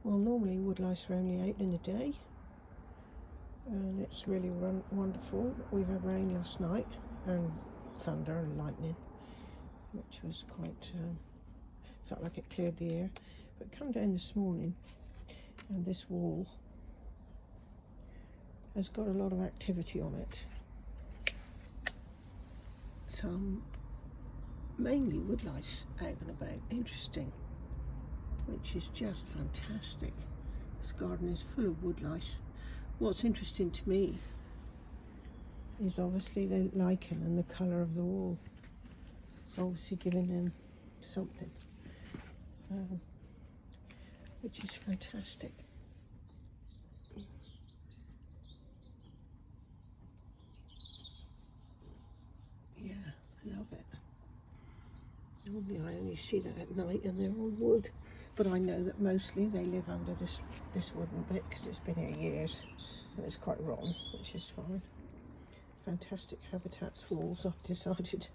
Well, normally wood lice are only 8 in a day, and it's really wonderful. We've had rain last night and thunder and lightning, which was quite felt like it cleared the air. But come down this morning and this wall has got a lot of activity on it. Some mainly wood lice out and about. Interesting. Which is just fantastic. This garden is full of wood lice. What's interesting to me is obviously the lichen and the colour of the wall. It's obviously giving them something, which is fantastic. Yeah, I love it. Normally I only see that at night and they're all wood. But I know that mostly they live under this wooden bit because it's been here years and it's quite rotten, which is fine. Fantastic habitats for walls, I've decided.